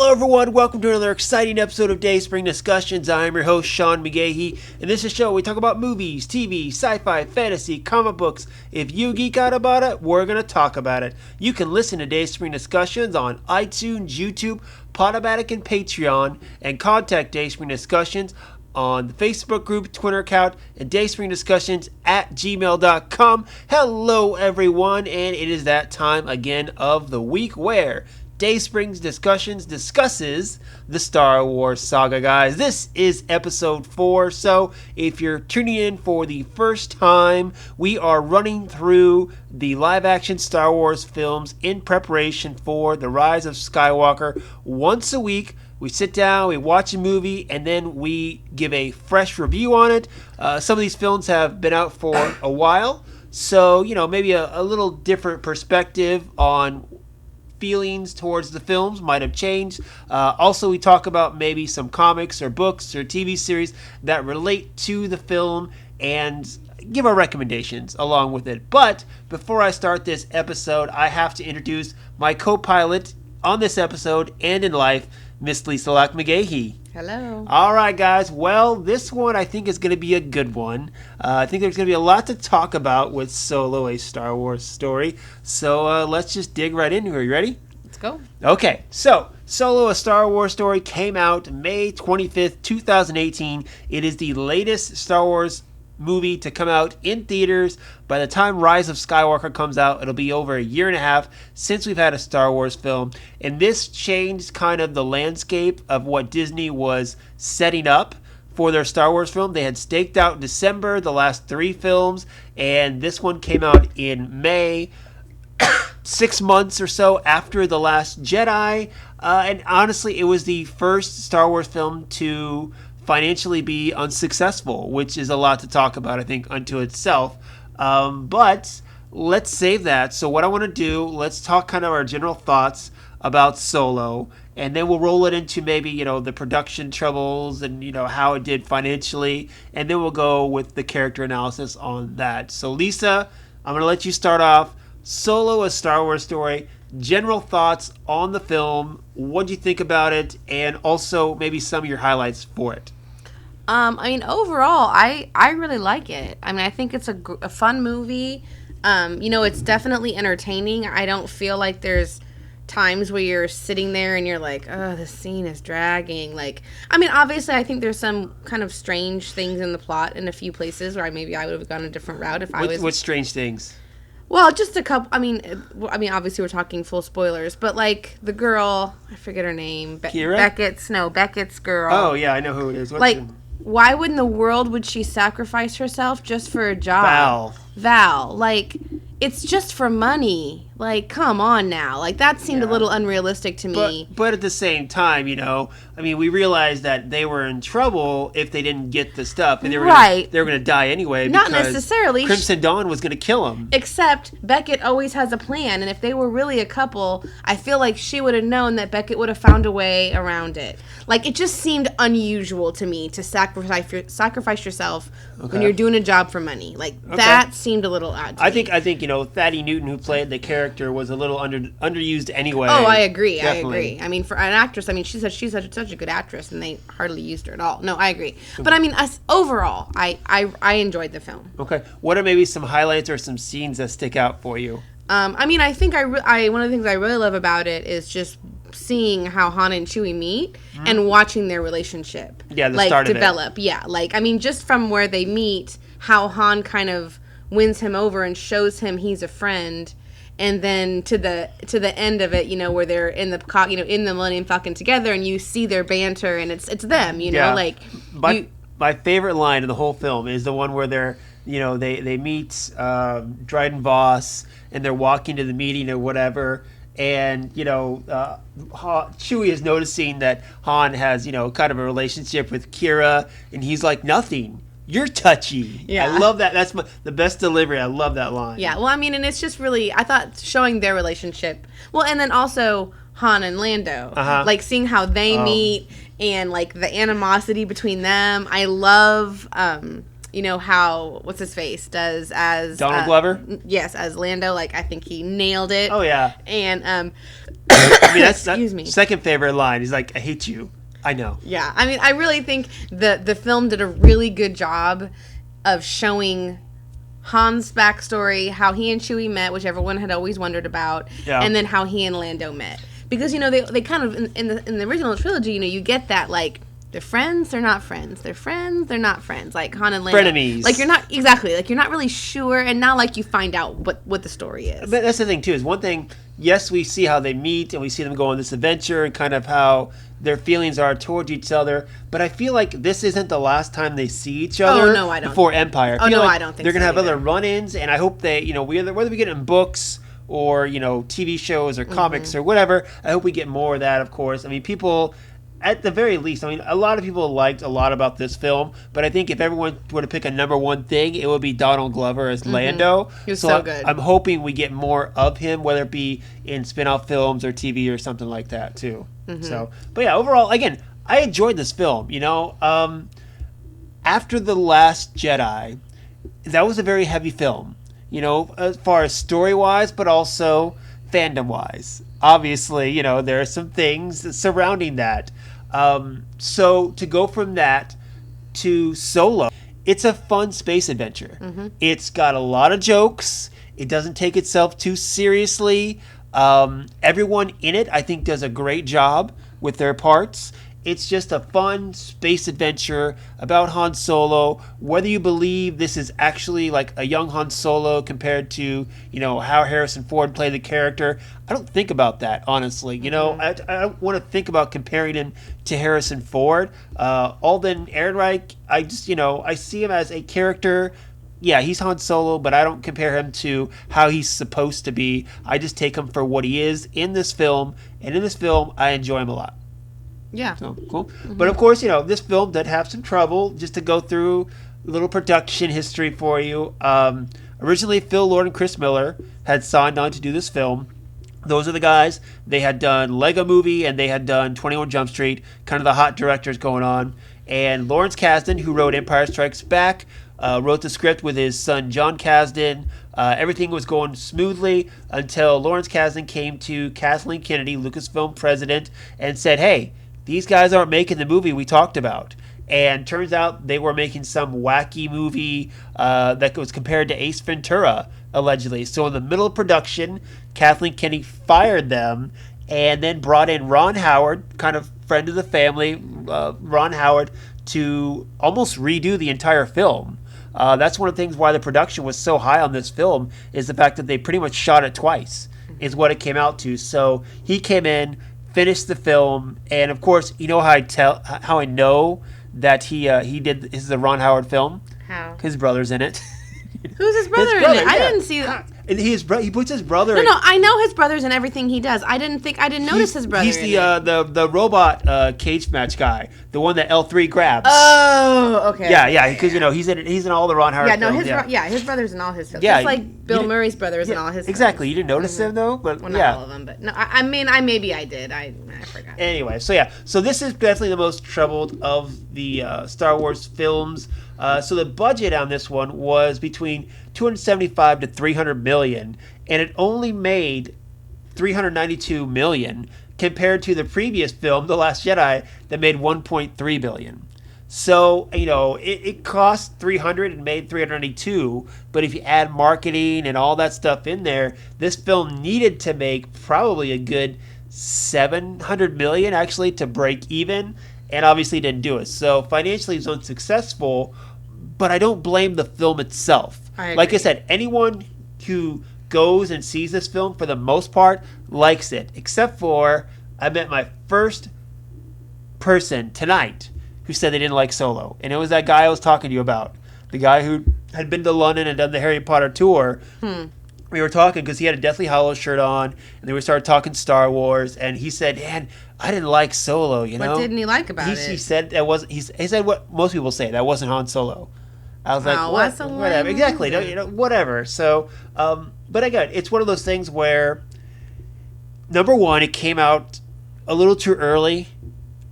Hello everyone, welcome to another exciting episode of Dayspring Discussions. I am your host, Sean McGahee, and this is a show where we talk about movies, TV, sci-fi, fantasy, comic books. If you geek out about it, we're going to talk about it. You can listen to Dayspring Discussions on iTunes, YouTube, Podomatic, and Patreon, and contact Dayspring Discussions on the Facebook group, Twitter account, and dayspringdiscussions@gmail.com. Hello everyone, and it is that time again of the week where Dayspring's Discussions discusses the Star Wars saga, guys. This is episode 4, so if you're tuning in for the first time, we are running through the live-action Star Wars films in preparation for The Rise of Skywalker. Once a week, we sit down, we watch a movie, and then we give a fresh review on it. Some of these films have been out for a while, so, maybe a little different perspective on feelings towards the films might have changed. Also, we talk about maybe some comics or books or TV series that relate to the film and give our recommendations along with it. But before I start this episode, I have to introduce my co-pilot on this episode and in life, Miss Lisa Locke McGahee. Hello. All right, guys. Well, this one I think is going to be a good one. I think there's going to be a lot to talk about with Solo, a Star Wars story. So let's just dig right into it. You ready? Let's go. Okay, so Solo, a Star Wars story came out May 25th, 2018. It is the latest Star Wars movie to come out in theaters. By the time Rise of Skywalker comes out, it'll be over a year and a half since we've had a Star Wars film, and this changed kind of the landscape of what Disney was setting up for their Star Wars film. They had staked out in December the last 3 films, and this one came out in May, 6 months or so after The Last Jedi, and honestly, it was the first Star Wars film to financially be unsuccessful, which is a lot to talk about, I think, unto itself. But let's save that. So what I want to do, let's talk kind of our general thoughts about Solo, and then we'll roll it into maybe, the production troubles and, how it did financially, and then we'll go with the character analysis on that. So Lisa, I'm going to let you start off. Solo, a Star Wars story. General thoughts on the film. What do you think about it? And also maybe some of your highlights for it. Overall, I really like it. I think it's a fun movie. It's definitely entertaining. I don't feel like there's times where you're sitting there and you're like, oh, the scene is dragging. Obviously, I think there's some kind of strange things in the plot in a few places where maybe I would have gone a different route if I was. What strange things? Well, just a couple. Obviously we're talking full spoilers, but the girl, I forget her name. Kira? Beckett's girl. Oh yeah, I know who it is. Why would in the world would she sacrifice herself just for a job? Val. It's just for money. Come on now. That seemed a little unrealistic to me. But at the same time, we realized that they were in trouble if they didn't get the stuff. And they were going to die anyway. Not necessarily. Crimson Dawn was going to kill them. Except Beckett always has a plan. And if they were really a couple, I feel like she would have known that Beckett would have found a way around it. It just seemed unusual to me to sacrifice yourself when you're doing a job for money. That seemed a little odd to me. I think Thaddeus Newton, who played the character, was a little underused anyway. Oh, I agree. Definitely. I agree. For an actress, she's such a good actress, and they hardly used her at all. No, I agree. But overall, I enjoyed the film. Okay. What are maybe some highlights or some scenes that stick out for you? I think one of the things I really love about it is just seeing how Han and Chewie meet and watching their relationship. Yeah, the start develop. of it. Yeah, just from where they meet, how Han kind of wins him over and shows him he's a friend, and then to the end of it, where they're in the in the Millennium Falcon together, and you see their banter, and it's them, My favorite line in the whole film is the one where they're they meet Dryden Voss and they're walking to the meeting or whatever, and Chewie is noticing that Han has kind of a relationship with Kira, and he's like, nothing. You're touchy. Yeah. I love that. That's the best delivery. I love that line. Yeah. Well, and it's just really, I thought showing their relationship. Well, and then also Han and Lando. Seeing how they meet and the animosity between them. I love how what's his face does as Donald Glover. Yes, as Lando. I think he nailed it. Oh yeah. And I mean, that's Excuse me. second favorite line. He's like, "I hate you." I know. Yeah, I mean, I really think the film did a really good job of showing Han's backstory, how he and Chewie met, which everyone had always wondered about, and then how he and Lando met. Because, they kind of, in the original trilogy, you get that, like, they're friends, they're not friends. They're friends, they're not friends. Like Han and Lando. Frenemies. Like, you're not, exactly, like, you're not really sure, and not like you find out what the story is. But that's the thing, too, is one thing, yes, we see how they meet, and we see them go on this adventure, and kind of how their feelings are towards each other, but I feel like this isn't the last time they see each other before Empire. I don't think they're going to have either. other run-ins, and I hope they, whether we get it in books or, TV shows or comics or whatever, I hope we get more of that, of course. I mean, people, at the very least, a lot of people liked a lot about this film, but I think if everyone were to pick a number one thing, it would be Donald Glover as Lando. He was so good. I'm hoping we get more of him, whether it be in spin-off films or TV or something like that, too. So, but yeah, overall, again, I enjoyed this film. After The Last Jedi, that was a very heavy film. As far as story-wise, but also fandom-wise. Obviously, there are some things surrounding that. So to go from that to Solo, it's a fun space adventure. It's got a lot of jokes. It doesn't take itself too seriously. Everyone in it, I think, does a great job with their parts. It's just a fun space adventure about Han Solo. Whether you believe this is actually like a young Han Solo compared to, how Harrison Ford played the character, I don't think about that, honestly. I don't want to think about comparing him to Harrison Ford. Alden Ehrenreich, I just, I see him as a character. Yeah, he's Han Solo, but I don't compare him to how he's supposed to be. I just take him for what he is in this film. And in this film, I enjoy him a lot. Yeah. So, cool. But of course, this film did have some trouble. Just to go through a little production history for you. Originally, Phil Lord and Chris Miller had signed on to do this film. Those are the guys. They had done Lego Movie and they had done 21 Jump Street, kind of the hot directors going on. And Lawrence Kasdan, who wrote Empire Strikes Back, wrote the script with his son John Kasdan. Everything was going smoothly until Lawrence Kasdan came to Kathleen Kennedy, Lucasfilm president, and said, "Hey, these guys aren't making the movie we talked about." And turns out they were making some wacky movie that was compared to Ace Ventura, allegedly. So in the middle of production, Kathleen Kennedy fired them and then brought in Ron Howard, kind of friend of the family, Ron Howard, to almost redo the entire film. That's one of the things why the production was so high on this film, is the fact that they pretty much shot it twice, is what it came out to. So he came in, finished the film, and of course, how I know that he did. This is a Ron Howard film. How? His brother's in it. Who's his brother in it? Yeah. I didn't see that. And he puts his brother. No, I know his brother's in everything he does. I didn't notice his brother. He's the robot cage match guy, the one that L3 grabs. Oh, okay. Yeah, because he's in all the Ron Howard. Yeah, no, films, his brother's in all his films. Yeah, Just like Bill Murray's brother is in all his. Exactly, films. you didn't notice him though, but well, not all of them, but no, I mean, I did. I forgot. Anyway, so this is definitely the most troubled of the Star Wars films. So the budget on this one was between 275 to 300 million, and it only made 392 million compared to the previous film, The Last Jedi, that made 1.3 billion. So, it cost 300 and made 392, but if you add marketing and all that stuff in there, this film needed to make probably a good 700 million actually to break even, and obviously didn't do it. So financially it was unsuccessful, but I don't blame the film itself. Like I said, anyone who goes and sees this film for the most part likes it, except for I met my first person tonight who said they didn't like Solo, and it was that guy I was talking to you about, the guy who had been to London and done the Harry Potter tour. We were talking because he had a Deathly Hallows shirt on, and then we started talking Star Wars, and he said, "Man, I didn't like Solo, What didn't he like about it? He said that wasn't. He said what most people say, that wasn't Han Solo. I was like, whatever, exactly, whatever. So, but again, it's one of those things where, number one, it came out a little too early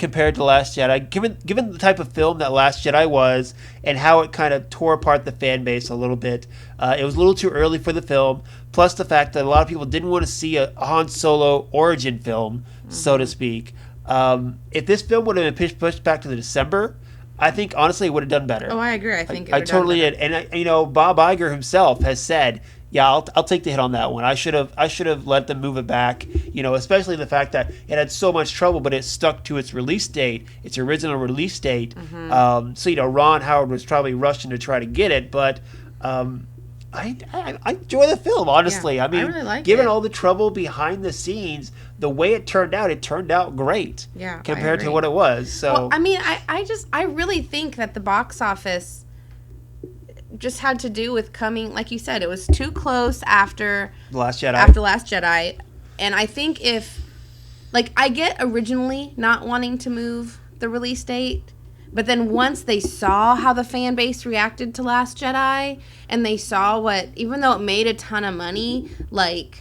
compared to Last Jedi. Given the type of film that Last Jedi was and how it kind of tore apart the fan base a little bit, it was a little too early for the film. Plus the fact that a lot of people didn't want to see a Han Solo origin film, so to speak. If this film would have been pushed back to the December, I think honestly it would have done better. Oh, I agree. I think I totally did, and Bob Iger himself has said, "Yeah, I'll take the hit on that one. I should have let them move it back. Especially the fact that it had so much trouble, but it stuck to its release date, its original release date. So Ron Howard was probably rushing to try to get it, but." I enjoy the film, honestly. Yeah, I mean, I really like given it. all the trouble behind the scenes, the way it turned out great. Yeah, compared I to agree. what it was. So Well, I mean, I really think that the box office just had to do with coming, like you said, it was too close after Last Jedi. Last Jedi, and I think I get originally not wanting to move the release date. But then once they saw how the fan base reacted to Last Jedi, and they saw even though it made a ton of money, I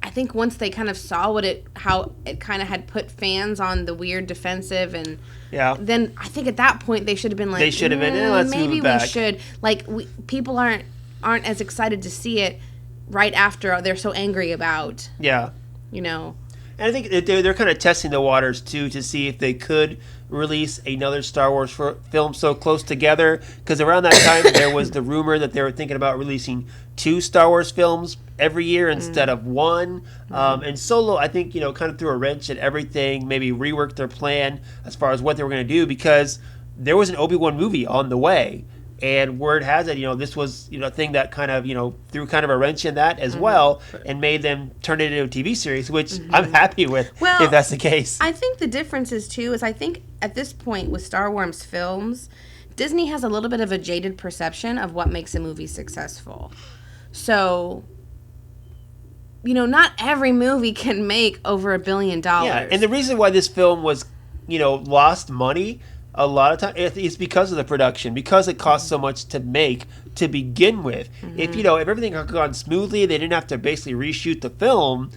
think once they kind of saw how it kind of had put fans on the weird defensive, and then I think at that point they should have been like, they should have been, let's move maybe it back. we should. People aren't as excited to see it right after they're so angry about. Yeah. And I think they're kind of testing the waters, too, to see if they could release another Star Wars film so close together. Because around that time, there was the rumor that they were thinking about releasing 2 Star Wars films every year instead of 1. And Solo, I think, kind of threw a wrench at everything, maybe reworked their plan as far as what they were going to do, because there was an Obi-Wan movie on the way. And word has it, this was, a thing that kind of, threw kind of a wrench in that as well, and made them turn it into a TV series, which I'm happy with, if that's the case. I think the difference is, too, I think at this point with Star Wars films, Disney has a little bit of a jaded perception of what makes a movie successful. So, not every movie can make over $1 billion. Yeah, and the reason why this film was, lost money a lot of time it's because of the production, because it cost so much to make to begin with. If everything had gone smoothly, they didn't have to basically reshoot the film,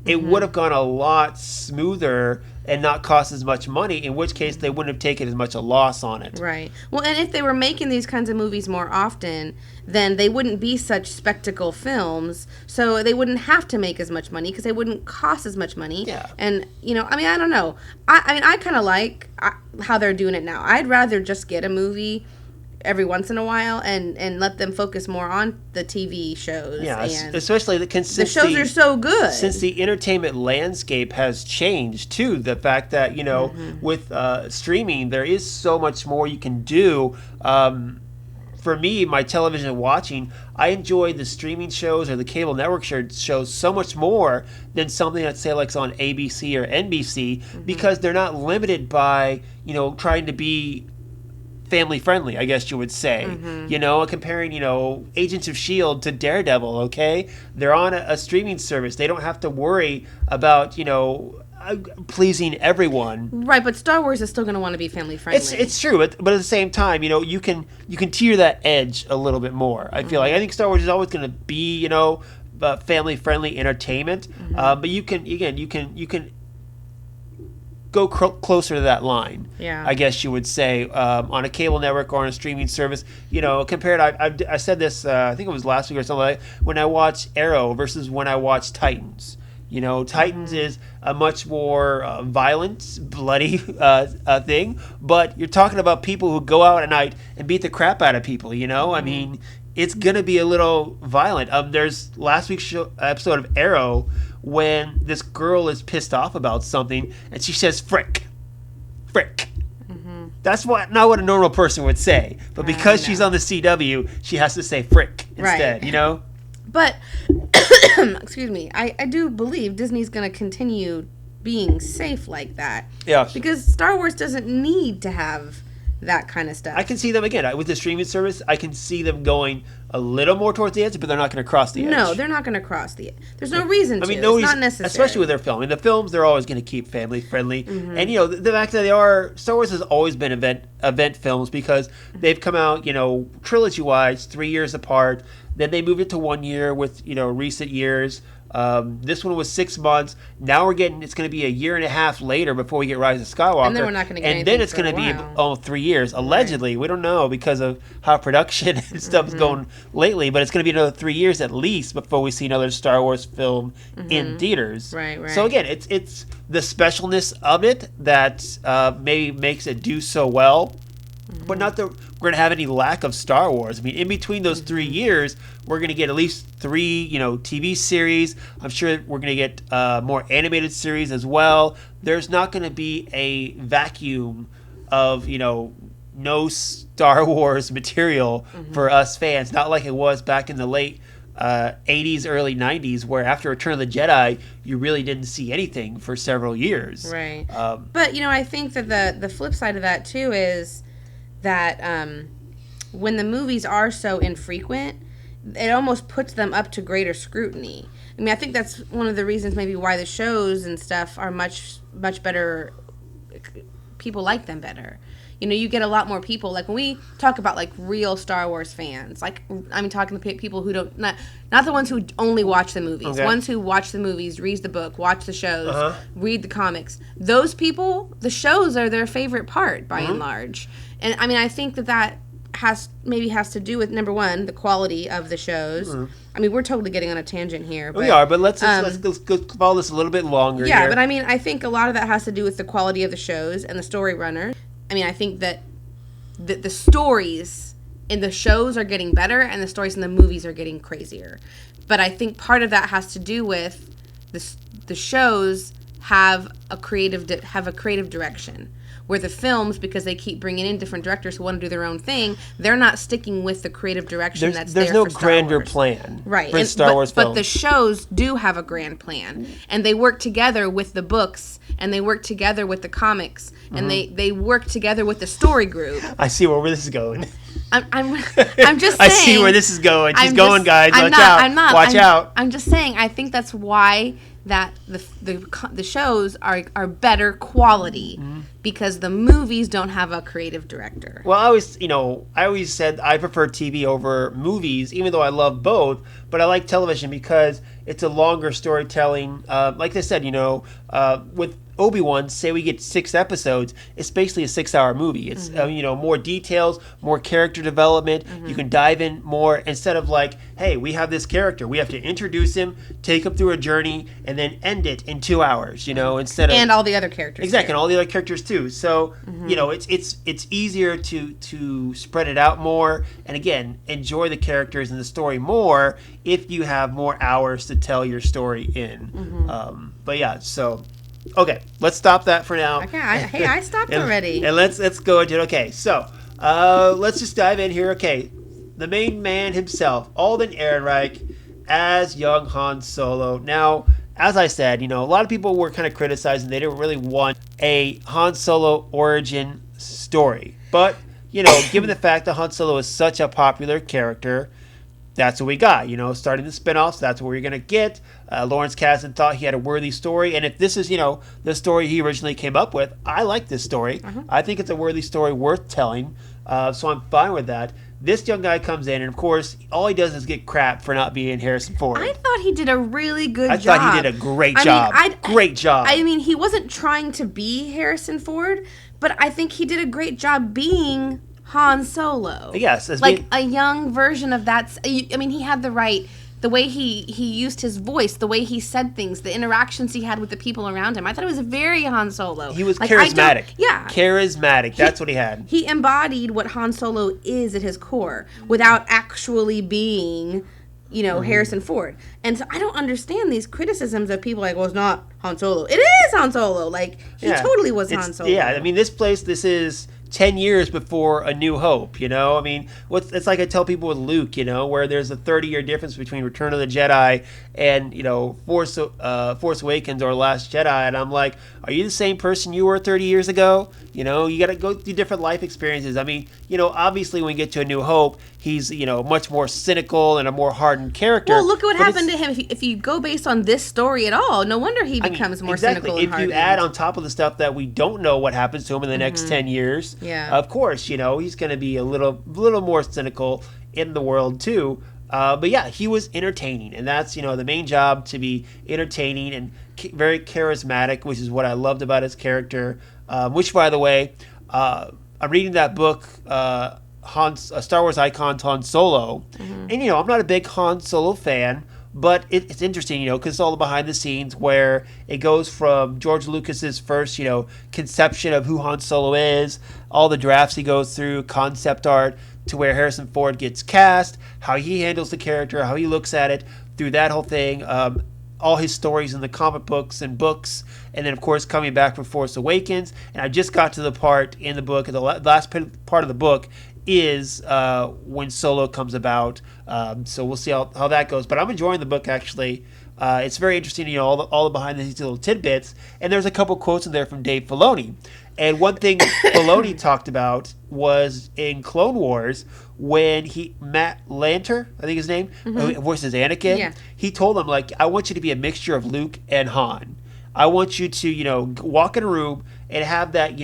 it would have gone a lot smoother and not cost as much money, in which case they wouldn't have taken as much a loss on it. Right. Well, and if they were making these kinds of movies more often, then they wouldn't be such spectacle films, so they wouldn't have to make as much money because they wouldn't cost as much money. Yeah. And, I don't know. I kind of like how they're doing it now. I'd rather just get a movie every once in a while and let them focus more on the TV shows. Yeah, and especially the shows are so good. Since the entertainment landscape has changed too, the fact that with streaming there is so much more you can do. For me, my television watching, I enjoy the streaming shows or the cable network shows so much more than something that say like on ABC or NBC, because they're not limited by trying to be family friendly, I guess you would say. Comparing, Agents of S.H.I.E.L.D. to Daredevil, okay? They're on a streaming service. They don't have to worry about, pleasing everyone. Right, but Star Wars is still going to want to be family friendly. It's true, but at the same time, you can tear that edge a little bit more. I feel like I think Star Wars is always going to be, family friendly entertainment, but you can go closer to that line. Yeah, I guess you would say, on a cable network or on a streaming service. Compared, I said this, I think it was last week or something like that, when I watched Arrow versus when I watched Titans. Titans is a much more violent, bloody thing, but you're talking about people who go out at night and beat the crap out of people. I mean, it's gonna be a little violent. There's last week's episode of Arrow when this girl is pissed off about something and she says frick. That's not what a normal person would say, but because she's on the CW, she has to say frick instead. Right. But excuse me, I do believe Disney's going to continue being safe like that. Yeah. Because Star Wars doesn't need to have that kind of stuff. I can see them, again, with the streaming service, I can see them going a little more towards the edge, but they're not going to cross the edge. No, they're not going to cross the edge. There's no reason to. No it's reason, not necessary. especially with their film. In the films, they're always going to keep family friendly. And, the fact that Star Wars has always been event films because they've come out, trilogy-wise, 3 years apart. Then they moved it to 1 year with, recent years. This one was 6 months. Now it's going to be a year and a half later before we get Rise of Skywalker. And then we're not going to get anything. And then it's going to be 3 years. Allegedly, we don't know because of how production and stuff is going lately, but it's going to be another 3 years at least before we see another Star Wars film in theaters. Right. So again, it's the specialness of it that maybe makes it do so well. But not that we're going to have any lack of Star Wars. I mean, in between those 3 years, we're going to get at least 3, TV series. I'm sure we're going to get more animated series as well. There's not going to be a vacuum of, no Star Wars material for us fans. Not like it was back in the late 80s, early 90s, where after Return of the Jedi, you really didn't see anything for several years. Right. But, I think that the flip side of that, too, is that when the movies are so infrequent, it almost puts them up to greater scrutiny. I mean, I think that's one of the reasons maybe why the shows and stuff are much, much better. People like them better. You get a lot more people. Like, when we talk about, like, real Star Wars fans, like, I'm talking to people who don't, not the ones who only watch the movies. Okay. Ones who watch the movies, read the book, watch the shows, read the comics. Those people, the shows are their favorite part, by and large. And, I mean, I think that has to do with, number one, the quality of the shows. I mean, we're totally getting on a tangent here. But, we are, but let's go follow this a little bit longer. Yeah, here. but I mean, I think a lot of that has to do with the quality of the shows and the story runner. I mean, I think that the stories in the shows are getting better and the stories in the movies are getting crazier. But I think part of that has to do with the shows have a creative direction. Where the films, because they keep bringing in different directors who want to do their own thing, they're not sticking with the creative direction there's there no for Star grander Wars. plan Right. for Star Wars films. But the shows do have a grand plan. And they work together with the books, and they work together with the comics, and they work together with the story group. I see where this is going. I'm just saying. I see where this is going. She's going, guys. Watch out. Watch out. I'm just saying, I think that's why that the shows are better quality because the movies don't have a creative director. Well, I always said I prefer TV over movies, even though I love both. But I like television because it's a longer storytelling. Like I said, with Obi-Wan, say we get 6 episodes, it's basically a 6-hour movie. It's more details, more character development. You can dive in more instead of like, hey, we have this character, we have to introduce him, take him through a journey, and then end it in 2 hours. Instead of and all the other characters. Exactly, too. and all the other characters too. So it's easier to spread it out more, and again, enjoy the characters and the story more if you have more hours to tell your story in. But yeah, so. Okay, let's stop that for now. Okay, I stopped already. And let's go into it. Okay, so let's just dive in here. Okay, the main man himself, Alden Ehrenreich, as young Han Solo. Now, as I said, a lot of people were kind of criticizing they didn't really want a Han Solo origin story. But, given the fact that Han Solo is such a popular character, that's what we got. Starting the spinoffs, that's what we're going to get. Lawrence Kasdan thought he had a worthy story. And if this is, the story he originally came up with, I like this story. I think it's a worthy story worth telling. So I'm fine with that. This young guy comes in, and of course, all he does is get crap for not being Harrison Ford. I thought he did a really good job. I thought he did a great job. Great job. I mean, he wasn't trying to be Harrison Ford, but I think he did a great job being Han Solo. Yes. A young version of that. I mean, he had the way he used his voice, the way he said things, the interactions he had with the people around him. I thought it was very Han Solo. He was charismatic. Yeah. Charismatic. That's what he had. He embodied what Han Solo is at his core without actually being, Harrison Ford. And so I don't understand these criticisms of people like, well, it's not Han Solo. It is Han Solo. Like, he totally was Han Solo. Yeah, I mean, this is 10 years before A New Hope, I mean, it's like I tell people with Luke, where there's a 30-year difference between Return of the Jedi and, Force Awakens or Last Jedi, and I'm like, are you the same person you were 30 years ago? You got to go through different life experiences. I mean, obviously when we get to A New Hope, he's, much more cynical and a more hardened character. Well, look at what happened to him. If you go based on this story at all, no wonder he becomes more cynical and hardened. If you add on top of the stuff that we don't know what happens to him in the next 10 years, of course, he's going to be a little more cynical in the world too. But yeah, he was entertaining, and that's the main job, to be entertaining and very charismatic, which is what I loved about his character. Which, by the way, I'm reading that book, Star Wars Icon Han Solo, and I'm not a big Han Solo fan, but it's interesting, because it's all the behind the scenes where it goes from George Lucas's first, conception of who Han Solo is, all the drafts he goes through, concept art, to where Harrison Ford gets cast, how he handles the character, how he looks at it, through that whole thing, all his stories in the comic books, and then, of course, coming back for Force Awakens. And I just got to the part in the book, the last part of the book is when Solo comes about. So we'll see how that goes. But I'm enjoying the book, actually. It's very interesting, all the behind-the-scenes little tidbits. And there's a couple quotes in there from Dave Filoni. And one thing Filoni talked about was in Clone Wars, when Matt Lanter, I think his name, who voices Anakin, he told him, I want you to be a mixture of Luke and Han. I want you to, walk in a room and have that,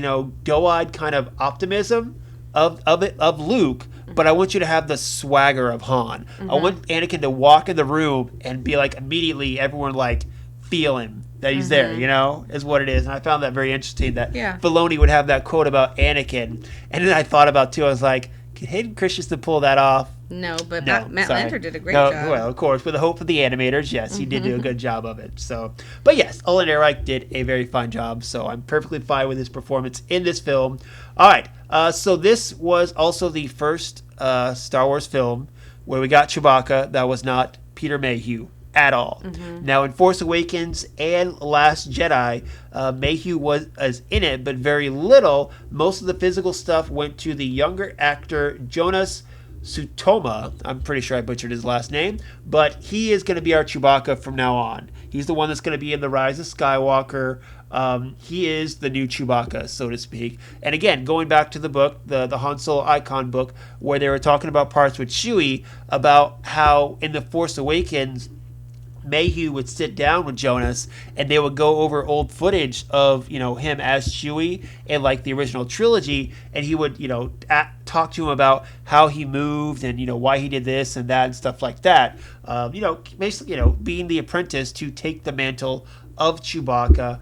doe-eyed kind of optimism of Luke, but I want you to have the swagger of Han. I want Anakin to walk in the room and be immediately everyone feel him, that he's there, is what it is. And I found that very interesting, that Filoni would have that quote about Anakin. And then I thought about, too, I was like, could Hayden Christensen pull that off? No, but Matt Lanter did a great job. Well, of course, with the hope of the animators, yes, he did do a good job of it. So, but yes, Olin Ehrenreich did a very fine job, so I'm perfectly fine with his performance in this film. All right, so this was also the first Star Wars film where we got Chewbacca that was not Peter Mayhew at all. Now, in Force Awakens and Last Jedi, Mayhew was in it, but very little. Most of the physical stuff went to the younger actor Jonas Sutoma. I'm pretty sure I butchered his last name, but he is going to be our Chewbacca from now on. He's the one that's going to be in The Rise of Skywalker. He is the new Chewbacca, so to speak. And again, going back to the book, the Han Solo Icon book, where they were talking about parts with Chewie, about how in The Force Awakens, Mayhew would sit down with Jonas and they would go over old footage of him as Chewie in the original trilogy, and he would talk to him about how he moved and why he did this and that and stuff like that. Basically being the apprentice to take the mantle of Chewbacca.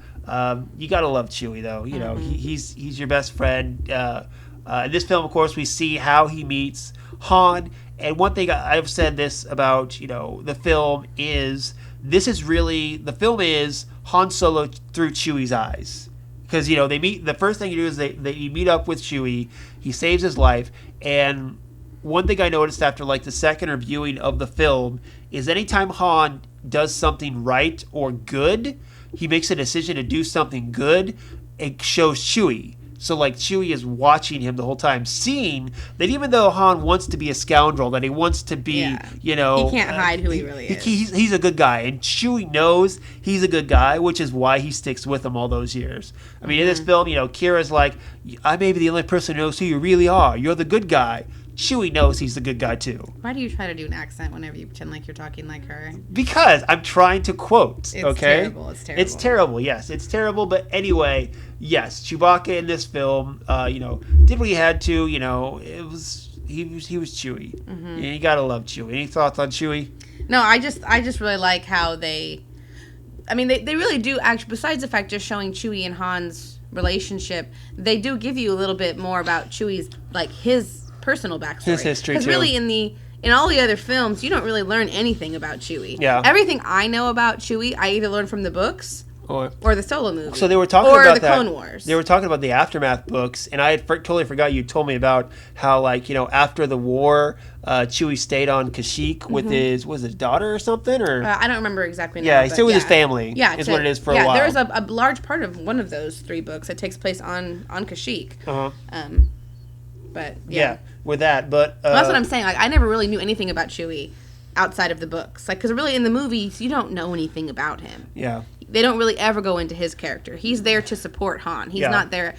You gotta love Chewie, though. He's your best friend. In this film, of course, we see how he meets Han. And one thing I've said this about, the film is, the film is Han Solo through Chewie's eyes. Because, they meet, the first thing you do is they meet up with Chewie, he saves his life, and one thing I noticed after, the second reviewing of the film is anytime Han does something right or good, he makes a decision to do something good, it shows Chewie. So, Chewie is watching him the whole time, seeing that even though Han wants to be a scoundrel, that he wants to be, he can't hide who he really is. He's a good guy, and Chewie knows he's a good guy, which is why he sticks with him all those years. I mean, in this film, Kira's like, I may be the only person who knows who you really are. You're the good guy. Chewie knows he's the good guy, too. Why do you try to do an accent whenever you pretend like you're talking like her? Because I'm trying to quote, it's okay? Terrible. It's terrible, yes. It's terrible, but anyway, yes, Chewbacca in this film, did what he had to, he was Chewie. And you gotta love Chewie. Any thoughts on Chewie? No, I just really like how they really do actually, besides the fact just showing Chewie and Han's relationship, they do give you a little bit more about Chewie's, his personal backstory. His history, too. Because really, in all the other films, you don't really learn anything about Chewie. Yeah. Everything I know about Chewie, I either learned from the books or the Solo movie. So they were talking about the Clone Wars. They were talking about the Aftermath books, and I had totally forgot you told me about how, after the war, Chewie stayed on Kashyyyk with his daughter or something, or I don't remember exactly. Yeah, he stayed with his family. Yeah, is what it is for a while. Yeah, there's a large part of one of those 3 books that takes place on Kashyyyk. But yeah, with that, but well, that's what I'm saying. I never really knew anything about Chewie outside of the books, because really in the movies you don't know anything about him. Yeah, they don't really ever go into his character. He's there to support Han. He's not there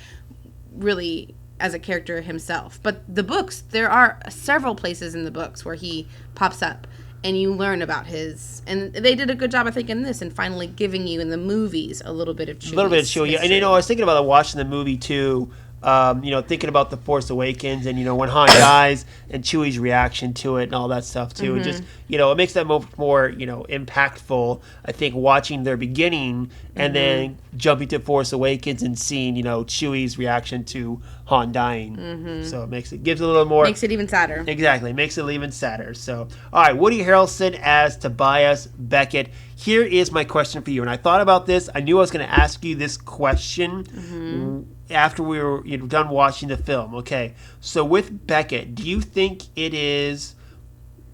really as a character himself. But the books, there are several places in the books where he pops up, and you learn about his. And they did a good job, I think, in this, and finally giving you in the movies a little bit of Chewie. Yeah. And I was thinking about watching the movie too. Thinking about The Force Awakens and, when Han dies and Chewie's reaction to it and all that stuff too. It just, it makes that more, impactful, I think, watching their beginning and then jumping to Force Awakens and seeing, Chewie's reaction to Han dying. So gives it a little more. Makes it even sadder. Exactly. Makes it even sadder. So, all right. Woody Harrelson as Tobias Beckett. Here is my question for you. And I thought about this. I knew I was going to ask you this question after we were done watching the film. Okay. So with Beckett, do you think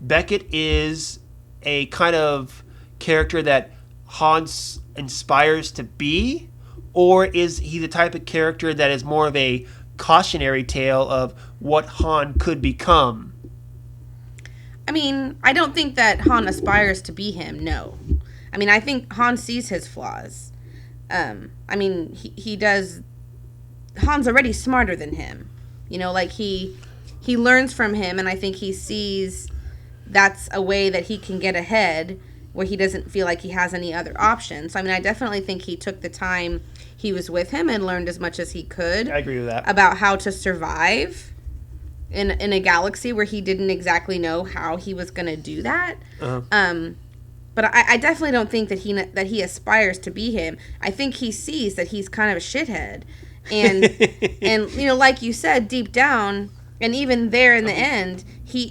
Beckett is a kind of character that Han inspires to be? Or is he the type of character that is more of a cautionary tale of what Han could become? I mean, I don't think that Han aspires to be him, no. I mean, I think Han sees his flaws. He does. Han's already smarter than him. He learns from him, and I think he sees that's a way that he can get ahead where he doesn't feel like he has any other options. So, I definitely think he took the time he was with him and learned as much as he could. I agree with that. About how to survive in a galaxy where he didn't exactly know how he was going to do that. But I definitely don't think that he aspires to be him. I think he sees that he's kind of a shithead. And like you said, deep down, and even there in the end, he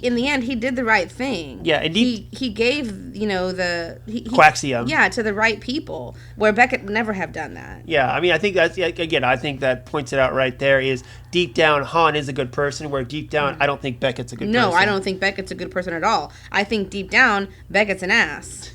did the right thing. Yeah, and he gave Quaxium. Yeah, to the right people, where Beckett would never have done that. Yeah, I think that's, again, I think that points it out right there. Is deep down Han is a good person, where deep down I don't think Beckett's a good person. No, I don't think Beckett's a good person at all. I think deep down Beckett's an ass.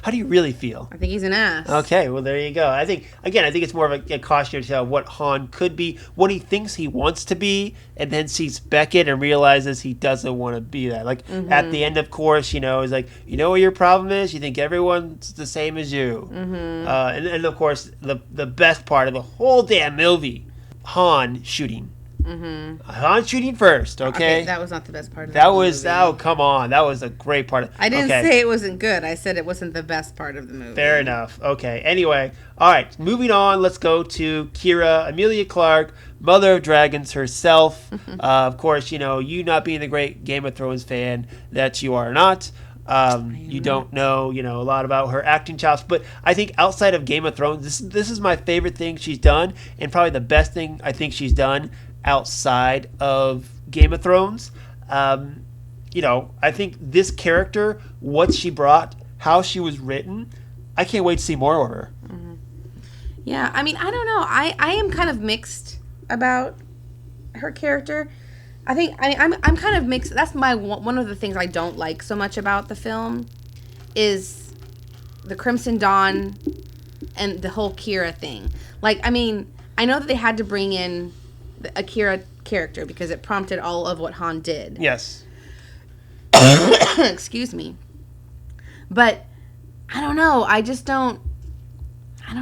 How do you really feel? I think he's an ass. Okay, well, there you go. I think it's more of a cautionary tale of what Han could be, what he thinks he wants to be, and then sees Beckett and realizes he doesn't want to be that. At the end, of course, he's like, what your problem is? You think everyone's the same as you. And of course, the best part of the whole damn movie, Han shooting. Han shooting first, okay? That was not the best part of that the was movie. Oh, come on. That was a great part. I didn't say it wasn't good. I said it wasn't the best part of the movie. Fair enough. Okay. Anyway, all right. Moving on. Let's go to Kira, Emilia Clarke, Mother of Dragons herself. Of course, you not being the great Game of Thrones fan that you are not. You don't know, a lot about her acting chops, but I think outside of Game of Thrones, this is my favorite thing she's done, and probably the best thing I think she's done outside of Game of Thrones. I think this character, what she brought, how she was written, I can't wait to see more of her. Yeah, I don't know. I am kind of mixed about her character. I'm kind of mixed. That's one of the things I don't like so much about the film is the Crimson Dawn and the whole Kira thing. I know that they had to bring in a Kira character because it prompted all of what Han did. Yes. Excuse me. But I don't know. I don't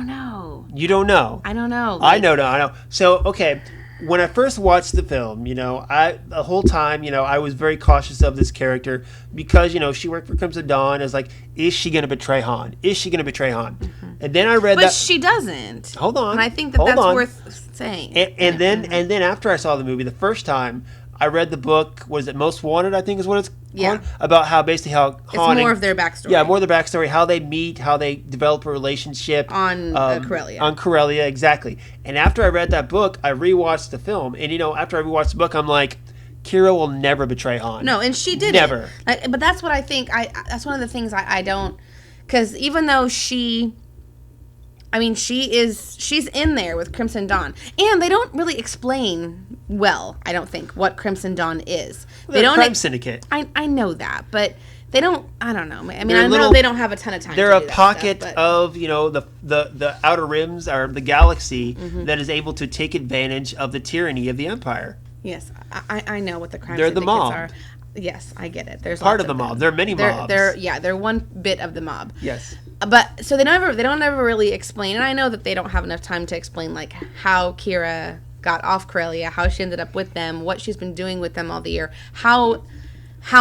know. You don't know? I don't know. I know. So, okay. When I first watched the film, the whole time, I was very cautious of this character because, she worked for Crimson Dawn. I was like, is she going to betray Han? And then I read but she doesn't. Hold on. And I think that's worth saying. And then after I saw the movie the first time, I read the book. Was it Most Wanted? I think is what it's called. About how Han. It's more of their backstory. Yeah, more of their backstory. How they meet, how they develop a relationship on Corellia. On Corellia, exactly. And after I read that book, I rewatched the film. And after I rewatched the book, I'm like, Kira will never betray Han. No, and she didn't. Never. But that's what I think. That's one of the things I don't. Because even though she's in there with Crimson Dawn, and they don't really explain well, I don't think, what Crimson Dawn is. They don't crime syndicate. I know that, but they don't. I don't know. I know they don't have a ton of time. They're a pocket of the outer rims or the galaxy that is able to take advantage of the tyranny of the Empire. Yes, I know what the crime syndicates syndicates mob. are. Yes, I get it. There's part of the mob. There are many mobs. They're one bit of the mob. Yes. But so they don't ever really explain, and I know that they don't have enough time to explain how Kira got off Corellia, how she ended up with them, what she's been doing with them all the year, how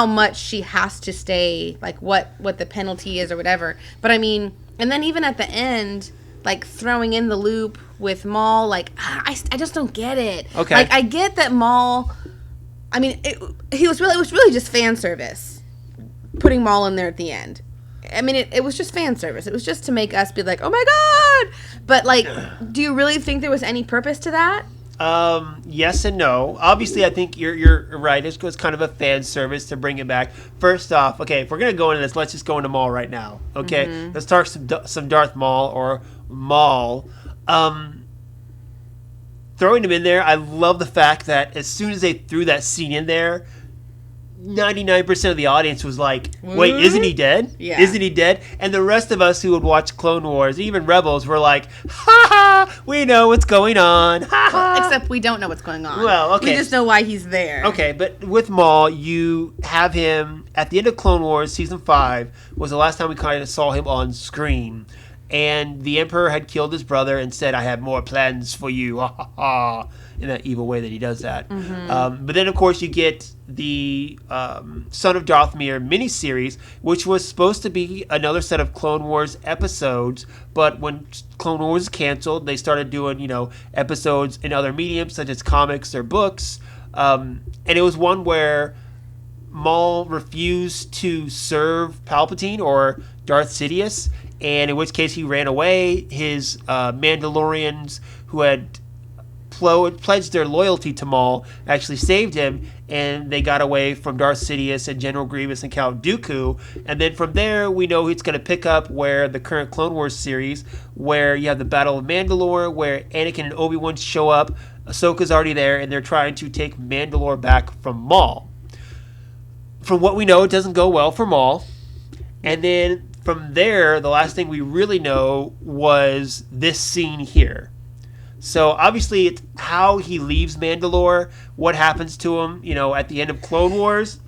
much she has to stay, what the penalty is or whatever. But and then even at the end, like throwing in the loop with Maul, like I just don't get it. Okay. Like I get that Maul. I mean, it was really just fan service, putting Maul in there at the end. I mean, it was just fan service. It was just to make us be like, oh my god. But like, do you really think there was any purpose to that? Yes and no. Obviously, I think you're right. It was kind of a fan service to bring it back. First off, okay, if we're gonna go into this, let's just go into Maul right now. Okay, let's start some Darth Maul or Maul. Throwing him in there, I love the fact that as soon as they threw that scene in there, 99% of the audience was like, wait, isn't he dead? Yeah. Isn't he dead? And the rest of us who would watch Clone Wars, even Rebels, were like, ha ha, we know what's going on. Ha ha. Except we don't know what's going on. Well, okay. We just know why he's there. Okay, but with Maul, you have him at the end of Clone Wars, Season 5, was the last time we kind of saw him on screen. And the Emperor had killed his brother and said, I have more plans for you. Ha ha ha. In that evil way that he does that. But then, of course, you get the Son of Dathomir miniseries, which was supposed to be another set of Clone Wars episodes. But when Clone Wars was canceled, they started doing, episodes in other mediums, such as comics or books. And it was one where Maul refused to serve Palpatine or Darth Sidious, and in which case he ran away. His Mandalorians who had pledged their loyalty to Maul actually saved him, and they got away from Darth Sidious and General Grievous and Count Dooku. And then from there, we know it's going to pick up where the current Clone Wars series, where you have the Battle of Mandalore, where Anakin and Obi-Wan show up. Ahsoka's already there, and they're trying to take Mandalore back from Maul. From what we know, it doesn't go well for Maul. And then from there, the last thing we really know was this scene here. So obviously it's how he leaves Mandalore, what happens to him, at the end of Clone Wars,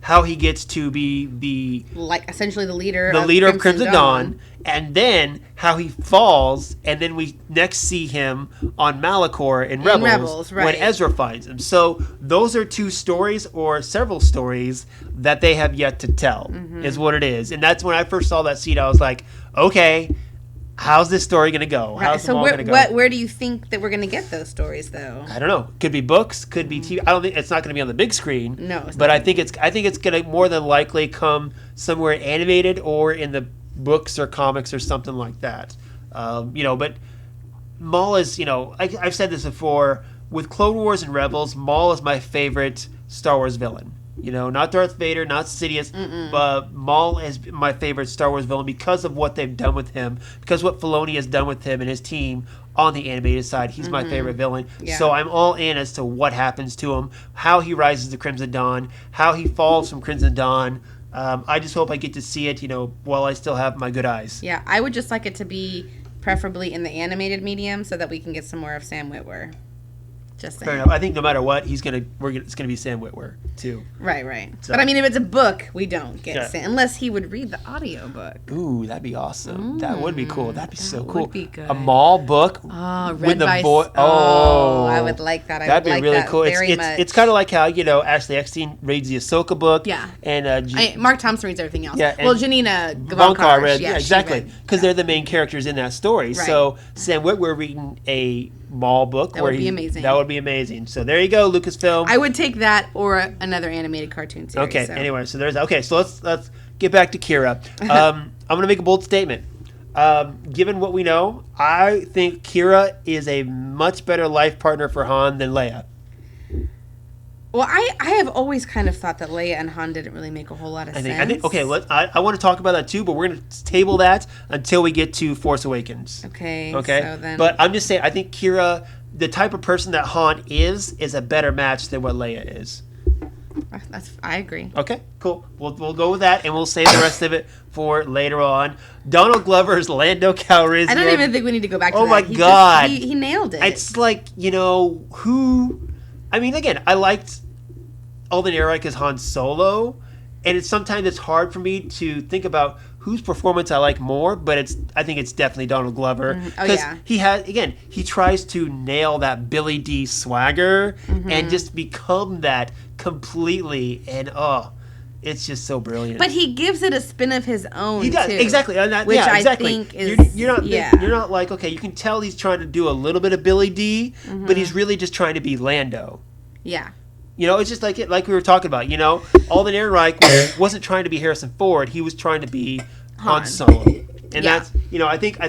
how he gets to be essentially the leader of Crimson Dawn, and then how he falls, and then we next see him on Malachor in Rebels right. when Ezra finds him. So those are two stories or several stories that they have yet to tell, is what it is. And that's when I first saw that scene, I was like, okay, how's this story going to go? Right. How's so going to go? Where do you think that we're going to get those stories, though? I don't know. Could be books. Could be TV. I don't think it's not going to be on the big screen. No, it's but not. I think it's going to more than likely come somewhere animated or in the books or comics or something like that. But Maul is, I've said this before. With Clone Wars and Rebels, Maul is my favorite Star Wars villain. Not Darth Vader, not Sidious, but Maul is my favorite Star Wars villain because of what they've done with him, because what Filoni has done with him and his team on the animated side. He's my favorite villain. Yeah. So I'm all in as to what happens to him, how he rises to Crimson Dawn, how he falls from Crimson Dawn. I just hope I get to see it, while I still have my good eyes. Yeah, I would just like it to be preferably in the animated medium so that we can get some more of Sam Witwer. Just saying. Fair enough. I think no matter what, it's gonna be Sam Witwer too. Right. So. But I mean, if it's a book, we don't get Sam unless he would read the audiobook. Ooh, that'd be awesome. That would be cool. That'd be so cool. Would be good. A Maul book. Oh, with the boy. Oh, I would like that. That'd be really cool. It's kind of like how Ashley Eckstein reads the Ahsoka book. Yeah. And Mark Thompson reads everything else. Yeah. Well, Janina Gavankar read. Yeah, exactly. Because they're the main characters in that story. Right. So Sam Witwer reading a Maul book. That would be amazing. That would be amazing. So there you go, Lucasfilm. I would take that or another animated cartoon series. Okay. So. Anyway, so let's get back to Kira. I'm gonna make a bold statement. Given what we know, I think Kira is a much better life partner for Han than Leia. Well, I have always kind of thought that Leia and Han didn't really make a whole lot of sense. I think okay, I want to talk about that too, but we're going to table that until we get to Force Awakens. Okay. So then... But I'm just saying, I think Kira, the type of person that Han is a better match than what Leia is. I agree. Okay, cool. We'll go with that, and we'll save the rest of it for later on. Donald Glover's Lando Calrissian. I don't even think we need to go back to that. Oh my God. He nailed it. It's like, who... I mean, again, I liked Alden Ehrenreich as Han Solo, and sometimes it's hard for me to think about whose performance I like more, but I think it's definitely Donald Glover. Because he tries to nail that Billy D swagger and just become that completely, and It's just so brilliant. But he gives it a spin of his own. He does, too, exactly. Which exactly. I think is you're not like, okay, you can tell he's trying to do a little bit of Billy D, but he's really just trying to be Lando. Yeah. It's just like we were talking about. Alden Ehrenreich wasn't trying to be Harrison Ford. He was trying to be Han Solo. And that's, I think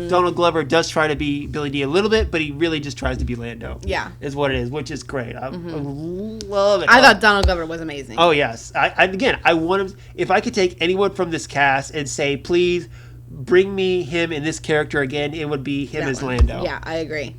Donald Glover does try to be Billy D a little bit, but he really just tries to be Lando. Yeah. Is what it is, which is great. I love it. I thought Donald Glover was amazing. Oh, yes. I want him, if I could take anyone from this cast and say, please bring me him in this character again, it would be him as Lando. Yeah, I agree.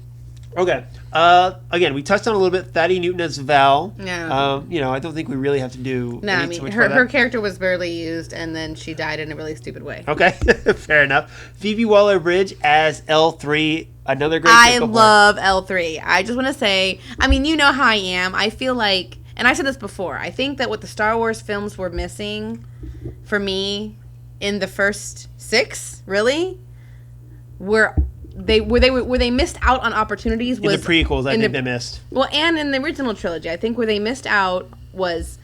Okay. Again, we touched on a little bit Thaddeus Newton as Val. Yeah. I don't think we really have to do. No, I mean her character was barely used, and then she died in a really stupid way. Okay, fair enough. Phoebe Waller-Bridge as L3, another great. I love L3. I just want to say, I mean, you know how I am. I feel like, and I said this before. I think that what the Star Wars films were missing, for me, in the first 6, really, were they missed out on opportunities was in the prequels. I think they missed. Well, and in the original trilogy, I think where they missed out was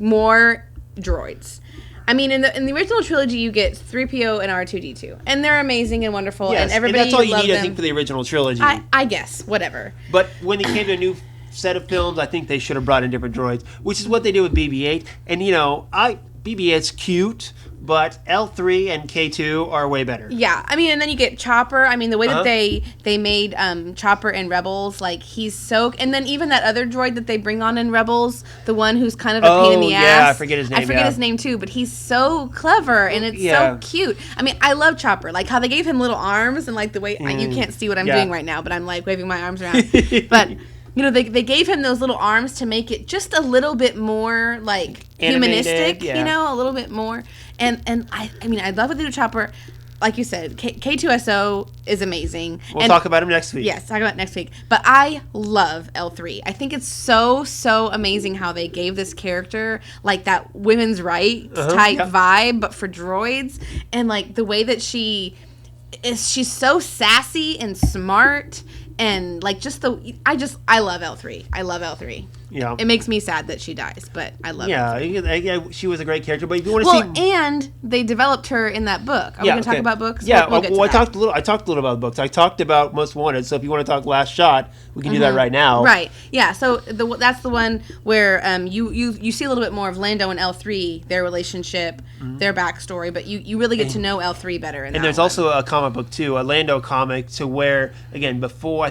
more droids. I mean, in the original trilogy, you get 3PO and R2D2, and they're amazing and wonderful, and everybody and that's all you need, them. I think, for the original trilogy. I guess, whatever. But when they came to a new set of films, I think they should have brought in different droids, which is what they did with BB-8. And BB-8's cute, but L3 and K2 are way better. Yeah, I mean, and then you get Chopper. I mean, the way that they made Chopper in Rebels, like, he's so... And then even that other droid that they bring on in Rebels, the one who's kind of a pain in the ass. I forget his name. I forget his name, too, but he's so clever, and it's so cute. I mean, I love Chopper. Like, how they gave him little arms, and, like, the way... you can't see what I'm doing right now, but I'm, like, waving my arms around. But... they gave him those little arms to make it just a little bit more, like, animated, humanistic, a little bit more. And I mean, I love what they do with Chopper. Like you said, K2SO is amazing. We'll talk about him next week. Yes, talk about it next week. But I love L3. I think it's so amazing how they gave this character, like, that women's rights type vibe, but for droids. And, like, the way that she's so sassy and smart. And, like, I love L3. I love L3. Yeah. It makes me sad that she dies, but I love L3. Yeah, she was a great character. But if you want to see... and they developed her in that book. Are we going to talk about books? Yeah, we'll I talked a little about books. I talked about Most Wanted, so if you want to talk Last Shot, we can do that right now. Right. Yeah, so that's the one where you see a little bit more of Lando and L3, their relationship, their backstory, but you really get to know L3 better in that. And there's also a comic book, too, a Lando comic, to where, again, before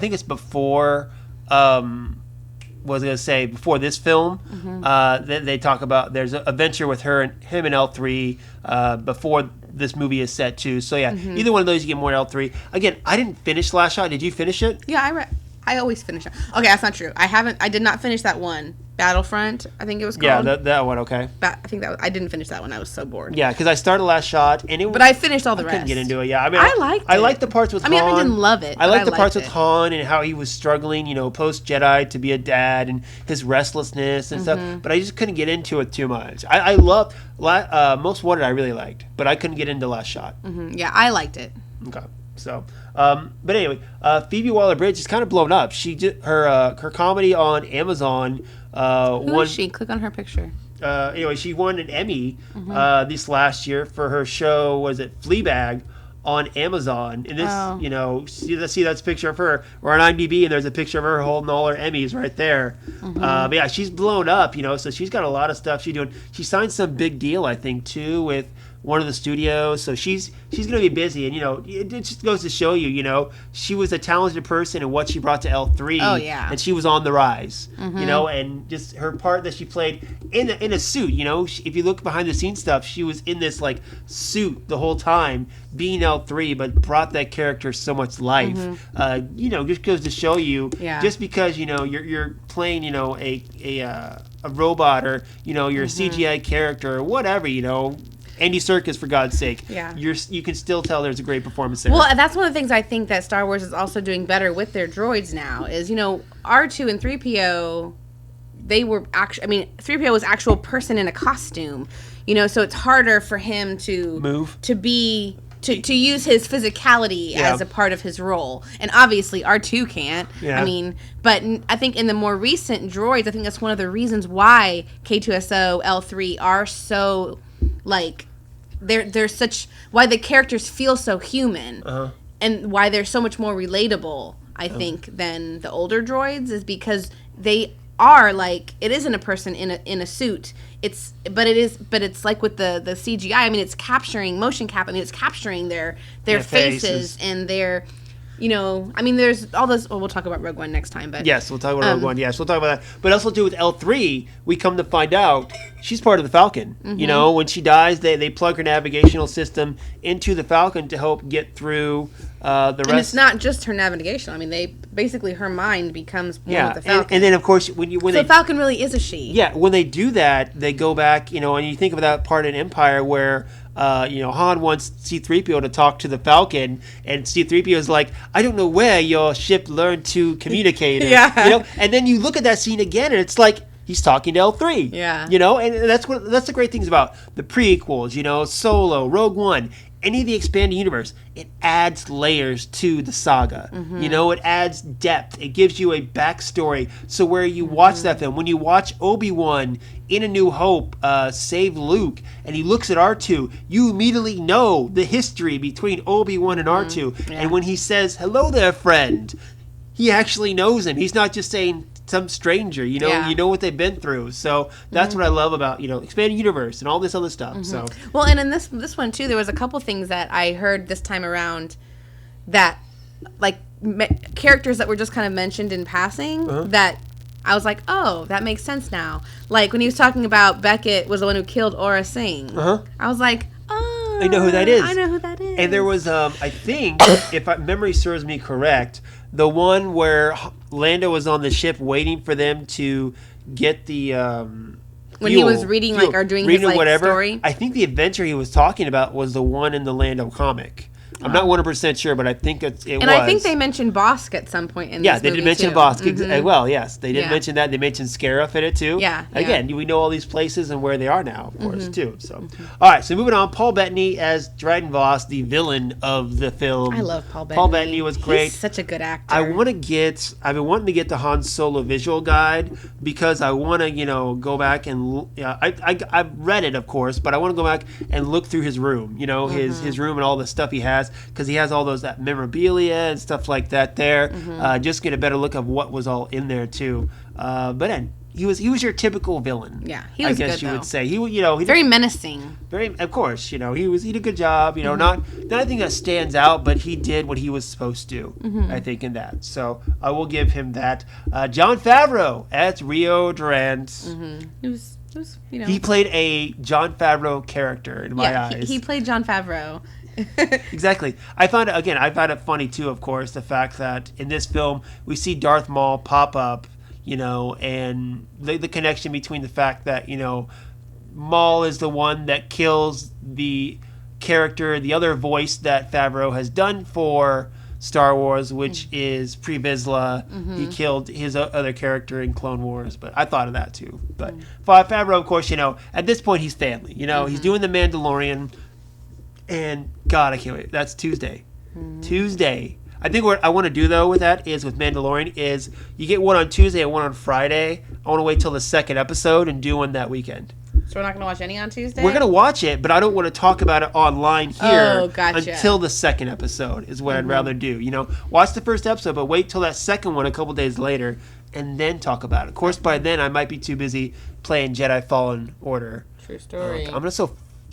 before this film, they talk about there's a venture with him and L3 before this movie is set too. So either one of those you get more L3. Again, I didn't finish Last Shot. Did you finish it? Yeah, I always finish it. Okay, that's not true. I did not finish that one. Battlefront, I think it was called. Yeah, that one. Okay. I think I didn't finish that one. I was so bored. Yeah, because I started Last Shot but I finished all the rest. Couldn't get into it. Yeah, I mean, I liked the parts with Han. I mean, I didn't love it. I liked the parts with Han and how he was struggling, post Jedi to be a dad and his restlessness and stuff. But I just couldn't get into it too much. I loved Most Wanted. I really liked, but I couldn't get into Last Shot. Yeah, I liked it. Okay. So, but anyway, Phoebe Waller-Bridge is kind of blown up. She did her comedy on Amazon. Who is she? Click on her picture. Anyway, she won an Emmy this last year for her show. Was it Fleabag on Amazon? And this, see that's a picture of her. We're on IMDb, and there's a picture of her holding all her Emmys right there. But yeah, she's blown up. So she's got a lot of stuff she's doing. She signed some big deal, I think, too, with one of the studios, so she's going to be busy, and it just goes to show you, she was a talented person, and what she brought to L3, and she was on the rise, and just her part that she played in a suit, if you look behind the scenes stuff, she was in this like suit the whole time, being L3, but brought that character so much life. Just goes to show you, just because you're playing a robot, or you're a CGI character or whatever, Andy Serkis, for God's sake. Yeah. You can still tell there's a great performance there. Well, that's one of the things I think that Star Wars is also doing better with their droids now is, R2 and 3PO, they were 3PO was actual person in a costume, so it's harder for him to move, to be to use his physicality as a part of his role. And obviously R2 can't. Yeah. I mean, but I think in the more recent droids, I think that's one of the reasons why K2SO, L3 are so, like, they're such, why the characters feel so human. And why they're so much more relatable, I think, than the older droids, is because they are, like, it isn't a person in a suit. It's like with the CGI. I mean, it's capturing it's capturing their faces and their, you know, I mean, there's all those. Oh, we'll talk about Rogue One next time, but yes, we'll talk about Rogue One. Yes, we'll talk about that. But also too with L3, we come to find out she's part of the Falcon. You know, when she dies, they plug her navigational system into the Falcon to help get through the rest. And it's not just her navigation. I mean, they basically, her mind becomes one with the Falcon. And then of course when the Falcon really is a she. Yeah, when they do that, they go back. You know, and you think of that part in Empire where. You know, Han wants C-3PO to talk to the Falcon, and C-3PO is like, I don't know where your ship learned to communicate. Yeah. You know, and then you look at that scene again, and it's like he's talking to L3. Yeah. You know, and that's the great things about the prequels. You know, Solo, Rogue One, any of the expanded universe. It adds layers to the saga. You know, it adds depth. It gives you a backstory. So where you watch that film, when you watch Obi-Wan in A New Hope save Luke, and he looks at R2, you immediately know the history between Obi-Wan and R2. And when he says, hello there, friend, he actually knows him. He's not just saying some stranger, you know, you know what they've been through. So that's what I love about, you know, expanded universe and all this other stuff. So well, and in this one too, there was a couple things that I heard this time around that, like, characters that were just kind of mentioned in passing that I was like, oh, that makes sense now. Like when he was talking about Beckett was the one who killed Aura Singh. I was like, oh, I know who that is. I know who that is. And there was, I think, if memory serves me correct, the one where Lando was on the ship waiting for them to get the when he was reading like or doing his like whatever, story. I think the adventure he was talking about was the one in the Lando comic. I'm not 100% sure, but I think it was. And I think they mentioned Bosk at some point in this movie, they did mention too. Bosk. Well, yes, they did mention that. They mentioned Scarif in it, too. Yeah. Again, we know all these places and where they are now, of course, too. So, all right, so moving on. Paul Bettany as Dryden Voss, the villain of the film. I love Paul Bettany. Paul Bettany was great. He's such a good actor. I've been wanting to get the Han Solo visual guide because I want to, you know, go back and, I've read it, of course, but I want to go back and look through his room, you know, his room and all the stuff he has, because he has all that memorabilia and stuff like that there. Just get a better look of what was all in there too. But then he was your typical villain. Yeah, he was I guess good, you though. would say he very menacing. Very, of course, you know, he did a good job. You know, not anything that stands out, but he did what he was supposed to. I think in that, so I will give him that. Jon Favreau as Rio Durant. It was, you know, he played a Jon Favreau character in my eyes. He played Jon Favreau. Exactly. I found it funny too, of course, the fact that in this film we see Darth Maul pop up, you know, and the connection between the fact that, you know, Maul is the one that kills the character, the other voice that Favreau has done for Star Wars, which is Pre Vizsla. He killed his other character in Clone Wars, but I thought of that too. But Favreau, of course, you know, at this point he's family. You know, he's doing The Mandalorian. And God, I can't wait. That's Tuesday. Tuesday. I think what I want to do though with that is with Mandalorian is you get one on Tuesday and one on Friday. I want to wait till the second episode and do one that weekend. So we're not going to watch any on Tuesday? We're going to watch it, but I don't want to talk about it online here Oh, gotcha. until the second episode is what I'd rather do. You know, watch the first episode, but wait till that second one a couple days later and then talk about it. Of course, by then I might be too busy playing Jedi Fallen Order. True story.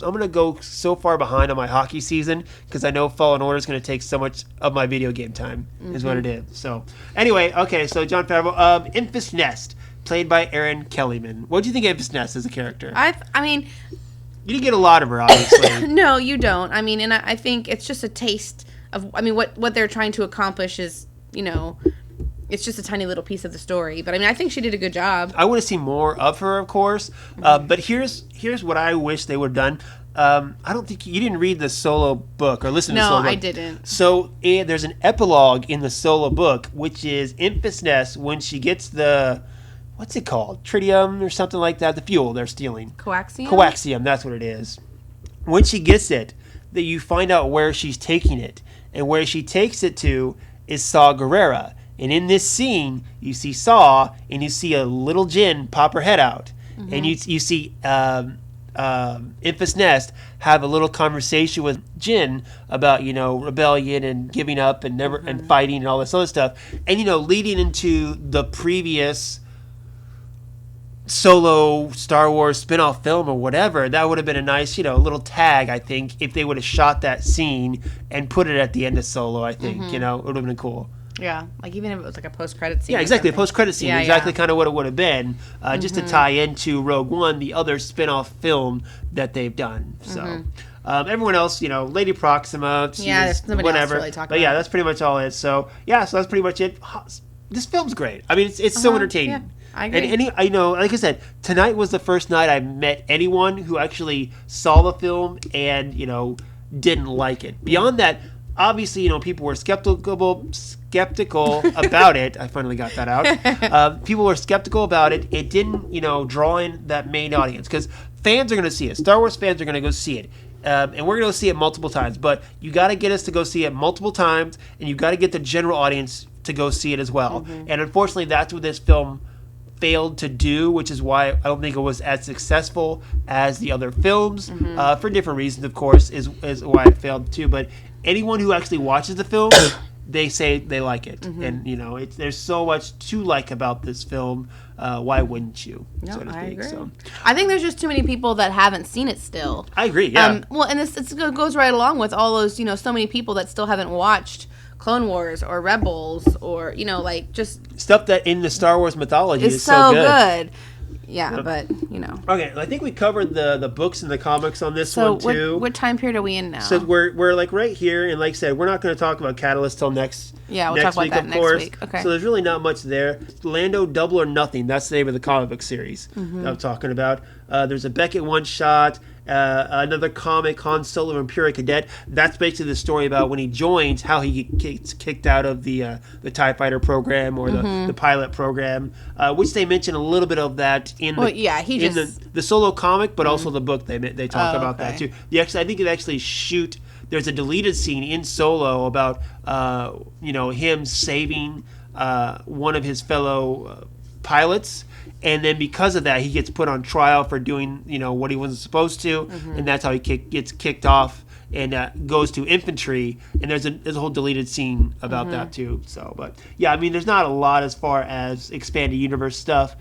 I'm going to go so far behind on my hockey season because I know Fallen Order is going to take so much of my video game time is what it is. So anyway, okay, so Jon Favreau, Enfys Nest, played by Erin Kellyman. What do you think of Enfys Nest as a character? I mean, you didn't get a lot of her, obviously. No, you don't. I mean, and I think it's just a taste of, I mean, what they're trying to accomplish is, you know, it's just a tiny little piece of the story. But I mean, I think she did a good job. I want to see more of her, of course. But here's what I wish they would have done. I don't think you didn't read the Solo book or listen to the Solo book. No, I didn't. So there's an epilogue in the Solo book, which is Enfys Nest when she gets the, what's it called? Tritium or something like that. The fuel they're stealing. Coaxium? Coaxium, that's what it is. When she gets it, that you find out where she's taking it. And where she takes it to is Saw Gerrera. And in this scene, you see Saw, and you see a little Jin pop her head out. Mm-hmm. And you see Infus Nest have a little conversation with Jin about, rebellion and giving up and never and fighting and all this other stuff. And, leading into the previous Solo Star Wars spin-off film or whatever, that would have been a nice, little tag, I think, if they would have shot that scene and put it at the end of Solo, I think, it would have been cool. Yeah, like even if it was like a post-credit scene. Yeah, exactly, a post-credit scene, exactly kind of what it would have been, just to tie into Rogue One, the other spin-off film that they've done. So, everyone else, Lady Proxima, there's nobody whatever. Else really talking but about. That's pretty much all it is. So, so that's pretty much it. This film's great. I mean, it's so entertaining. Yeah. I agree. And like I said, tonight was the first night I met anyone who actually saw the film and, didn't like it. Beyond that, obviously, people were skeptical about it. I finally got that out. People were skeptical about it. It didn't, draw in that main audience because fans are going to see it. Star Wars fans are going to go see it. And we're going to see it multiple times. But you got to get us to go see it multiple times, and you got to get the general audience to go see it as well. And unfortunately, that's what this film failed to do, which is why I don't think it was as successful as the other films. For different reasons, of course, is why it failed too. But anyone who actually watches the film, they say they like it. And, there's so much to like about this film. Why wouldn't you? No, so to speak. I agree. So. I think there's just too many people that haven't seen it still. I agree, yeah. Well, and this goes right along with all those, so many people that still haven't watched Clone Wars or Rebels or, just... stuff that in the Star Wars mythology is so good. Yeah, but, Okay, I think we covered the books and the comics on this one, too. What time period are we in now? So we're right here, and like I said, we're not going to talk about Catalyst till next week, we'll talk about that next week. Okay. So there's really not much there. Lando Double or Nothing, that's the name of the comic book series that I'm talking about. There's a Beckett one-shot, another comic, Han Solo Imperial Cadet. That's basically the story about when he joins, how he gets kicked out of the TIE Fighter program or the pilot program, which they mention a little bit of that in the Solo comic, but also the book. They talk about that too. I think it actually there's a deleted scene in Solo about him saving one of his fellow pilots. And then because of that, he gets put on trial for doing, what he wasn't supposed to, and that's how he gets kicked off and goes to infantry. And there's a whole deleted scene about that too. So, but yeah, I mean, there's not a lot as far as expanded universe stuff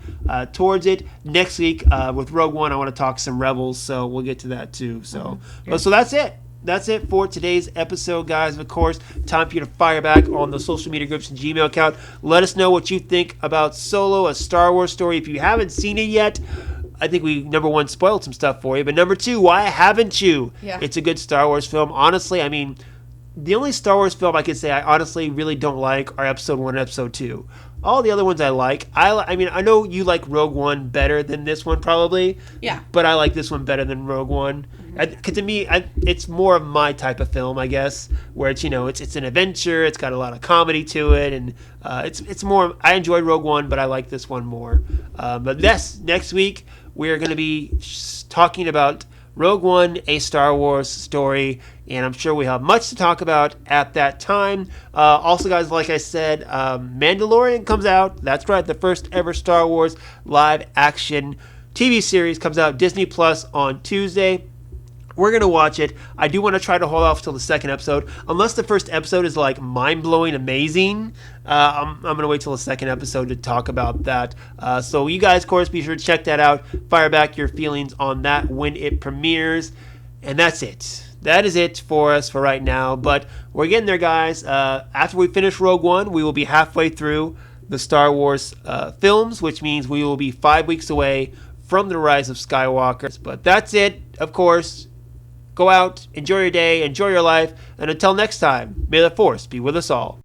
towards it. Next week with Rogue One, I want to talk some Rebels, so we'll get to that too. So, so that's it. That's it for today's episode, guys. Of course, time for you to fire back on the social media groups and Gmail account. Let us know what you think about Solo, a Star Wars story. If you haven't seen it yet, I think we, number one, spoiled some stuff for you. But number two, why haven't you? Yeah. It's a good Star Wars film. Honestly, I mean, the only Star Wars film I could say I honestly really don't like are Episode 1 and Episode 2. All the other ones I like. I mean, I know you like Rogue One better than this one probably. Yeah. But I like this one better than Rogue One. Because to me, it's more of my type of film, I guess, where it's it's an adventure. It's got a lot of comedy to it, and it's more. I enjoyed Rogue One, but I like this one more. But next week we are going to be talking about Rogue One, a Star Wars story, and I'm sure we have much to talk about at that time. Also, guys, like I said, Mandalorian comes out. That's right, the first ever Star Wars live action TV series comes out Disney Plus on Tuesday. We're going to watch it. I do want to try to hold off till the second episode. Unless the first episode is like mind-blowing amazing, I'm going to wait till the second episode to talk about that. So you guys, of course, be sure to check that out. Fire back your feelings on that when it premieres. And that's it. That is it for us for right now. But we're getting there, guys. After we finish Rogue One, we will be halfway through the Star Wars films, which means we will be 5 weeks away from the Rise of Skywalker. But that's it, of course. Go out, enjoy your day, enjoy your life, and until next time, may the Force be with us all.